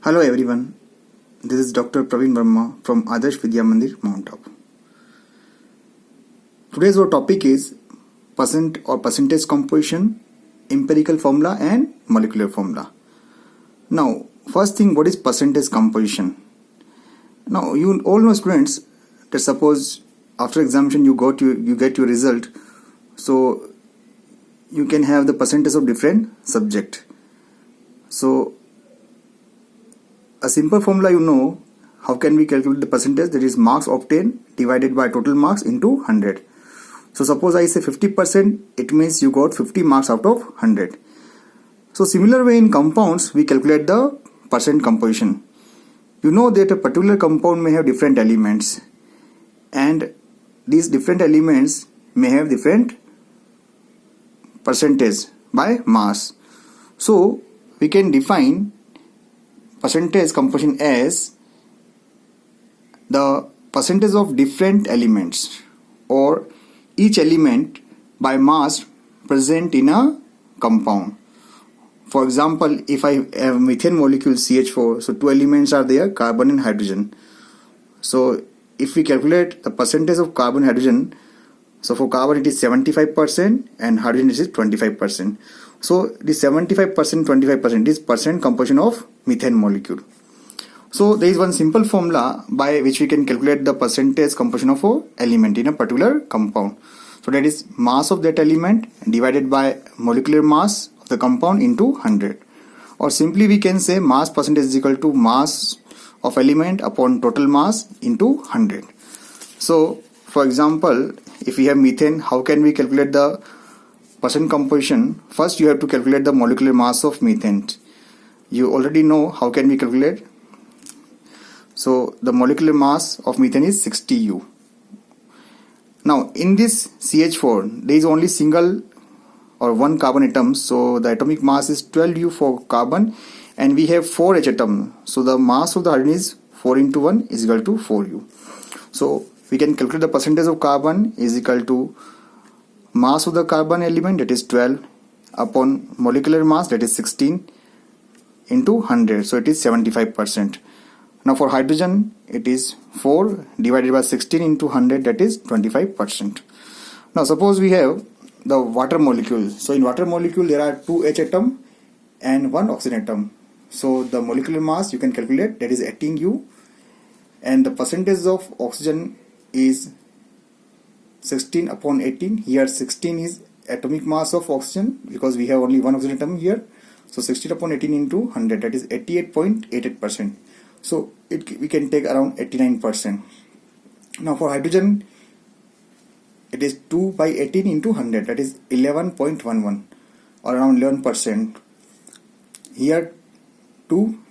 Hello everyone, this is Dr. Praveen Verma from Adarsh Vidya Mandir, Mount Abu. Today's our topic is percent or percentage composition, empirical formula and molecular formula. Now, first thing, what is percentage composition? Now, you all know students that suppose after examination you get your result, so you can have the percentage of different subject. So a simple formula, how can we calculate the percentage, that is marks obtained divided by total marks into 100. So suppose I say 50%, it means you got 50 marks out of 100. So similar way in compounds, we calculate the percent composition. You know that a particular compound may have different elements, and these different elements may have different percentage by mass. So we can define percentage composition as the percentage of different elements or each element by mass present in a compound. For example, if I have methane molecule CH4, so two elements are there, carbon and hydrogen. So if we calculate the percentage of carbon hydrogen, so for carbon it is 75% and hydrogen is 25%. So this 75%, 25% is percent composition of methane molecule. So there is one simple formula by which we can calculate the percentage composition of an element in a particular compound. So that is mass of that element divided by molecular mass of the compound into 100. Or simply we can say mass percentage is equal to mass of element upon total mass into 100. So for example, if we have methane, how can we calculate the percent composition? First you have to calculate the molecular mass of methane. You already know how can we calculate. So the molecular mass of methane is 60U. Now in this CH4 there is only single or one carbon atom, so the atomic mass is 12U for carbon, and we have 4 H atoms, so the mass of the hydrogen is 4 into 1 is equal to 4U. So we can calculate the percentage of carbon is equal to mass of the carbon element, that is 12, upon molecular mass, that is 16, into 100, so it is 75%. Now for hydrogen it is 4 divided by 16 into 100, that is 25%. Now suppose we have the water molecule. So in water molecule there are 2 H atom and 1 oxygen atom. So the molecular mass you can calculate, that is 18U, and the percentage of oxygen is 16 upon 18. Here 16 is atomic mass of oxygen because we have only one oxygen atom here. So 16 upon 18 into 100, that is 88.88%. So we can take around 89%. Now for hydrogen it is 2 by 18 into 100, that is 11.11 or around 11%. Here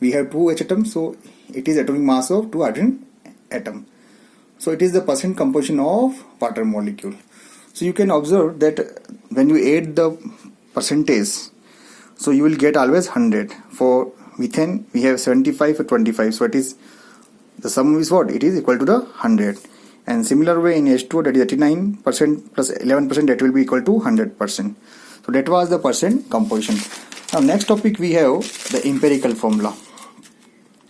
we have 2 H atoms, so it is atomic mass of 2 hydrogen atom. So it is the percent composition of water molecule. So you can observe that when you add the percentage, so you will get always 100. For methane we have 75 for 25, so it is the sum is what? It is equal to the 100. And similar way in H2, that is 89% plus 11%, that will be equal to 100%. So that was the percent composition. Now next topic we have the empirical formula.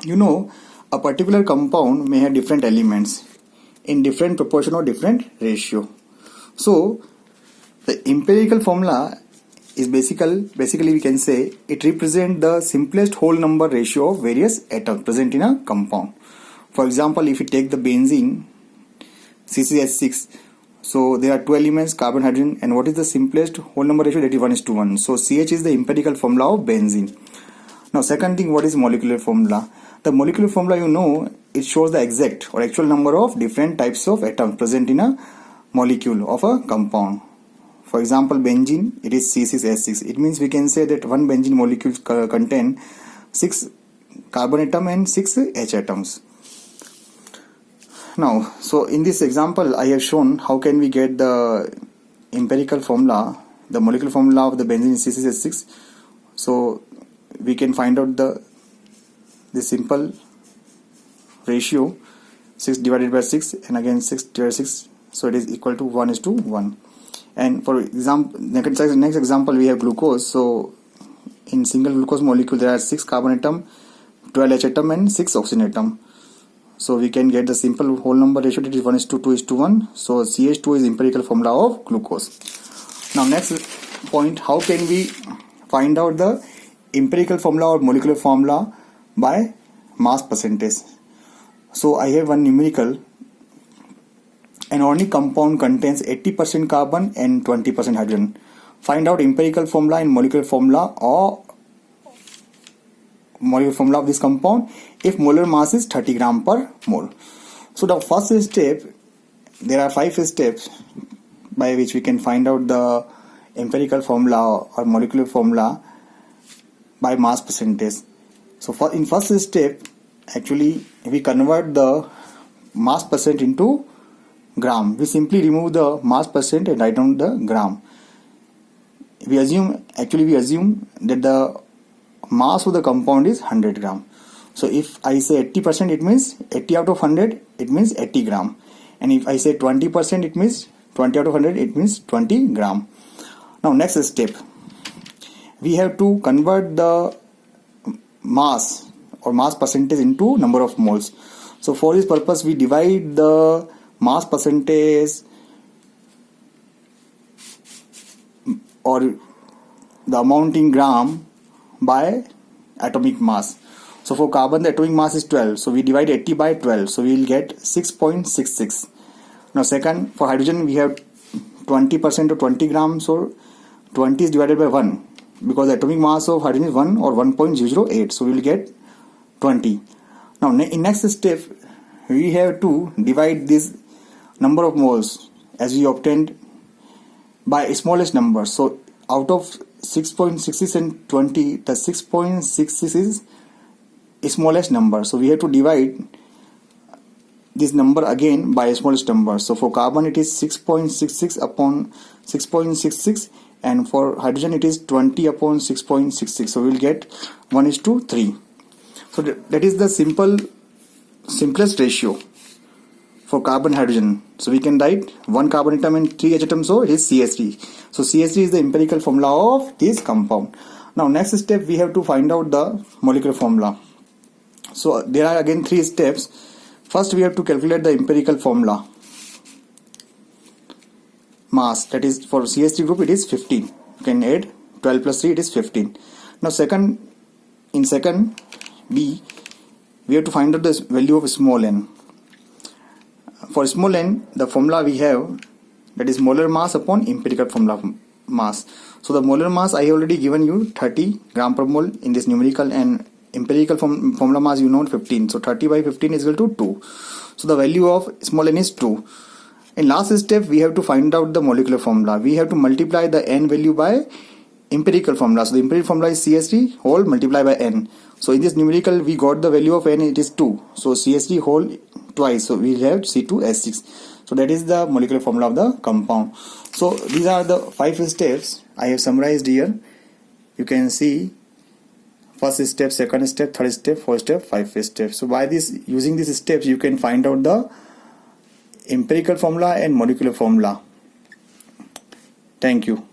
You know, a particular compound may have different elements in different proportion or different ratio. So the empirical formula is basically we can say it represents the simplest whole number ratio of various atoms present in a compound. For example, if you take the benzene CCH6, so there are 2 elements, carbon, hydrogen, and what is the simplest whole number ratio? That is 1:1. So CH is the empirical formula of benzene. Now second thing, what is molecular formula? The molecular formula, it shows the exact or actual number of different types of atoms present in a molecule of a compound. For example, benzene, it is C6H6. It means we can say that one benzene molecule contain 6 carbon atom and 6 H atoms. Now, so in this example, I have shown how can we get the empirical formula, the molecular formula of the benzene C6H6. So we can find out the simple ratio, 6 divided by 6 and again 6 divided by 6, so it is equal to 1:1. And for example, next example we have glucose. So in single glucose molecule there are 6 carbon atom, 12 H atom and 6 oxygen atom. So we can get the simple whole number ratio, that is 1:2:1. So CH2 is empirical formula of glucose. Now next point, how can we find out the empirical formula or molecular formula by mass percentage? So I have one numerical. An organic compound contains 80% carbon and 20% hydrogen. Find out empirical formula and molecular formula or molecular formula of this compound if molar mass is 30 gram per mole. So the first step, there are 5 steps by which we can find out the empirical formula or molecular formula by mass percentage. So in first step, actually we convert the mass percent into gram. We simply remove the mass percent and write down the gram. We assume that the mass of the compound is 100 gram. So if I say 80%, it means 80 out of 100, it means 80 gram. And if I say 20%, it means 20 out of 100, it means 20 gram. Now next step, we have to convert the mass or mass percentage into number of moles. So for this purpose, we divide the mass percentage or the amount in gram by atomic mass. So for carbon, the atomic mass is 12. So we divide 80 by 12. So we will get 6.66. Now second, for hydrogen, we have 20% of 20 grams. So 20 is divided by 1 because the atomic mass of hydrogen is 1 or 1.08. So we will get 20. Now in next step, we have to divide this number of moles as we obtained by smallest number. So out of 6.66 and 20, the 6.66 is smallest number. So we have to divide this number again by smallest number. So for carbon it is 6.66 upon 6.66 and for hydrogen it is 20 upon 6.66. So we will get 1:3. So that is the simplest ratio for carbon hydrogen. So we can write 1 carbon atom and 3 H atoms, so it is CH3. So CH3 is the empirical formula of this compound. Now next step, we have to find out the molecular formula. So there are again 3 steps. First we have to calculate the empirical formula. Mass, that is for CH3 group it is 15. You can add 12 plus 3, it is 15. Now in second B, we have to find out the value of small n. For small n, the formula we have, that is molar mass upon empirical formula of mass. So the molar mass I have already given you 30 gram per mole in this numerical, and empirical formula mass you know 15. So 30 by 15 is equal to 2. So the value of small n is 2. In last step, we have to find out the molecular formula. We have to multiply the n value by empirical formula. So the empirical formula is CH3 whole multiplied by n. So in this numerical, we got the value of n, it is 2. So CH3 whole twice. So we have C2H6. So that is the molecular formula of the compound. So these are the 5 steps I have summarized here. You can see first step, second step, third step, fourth step, 5 steps. So by this, using these steps, you can find out the empirical formula and molecular formula. Thank you.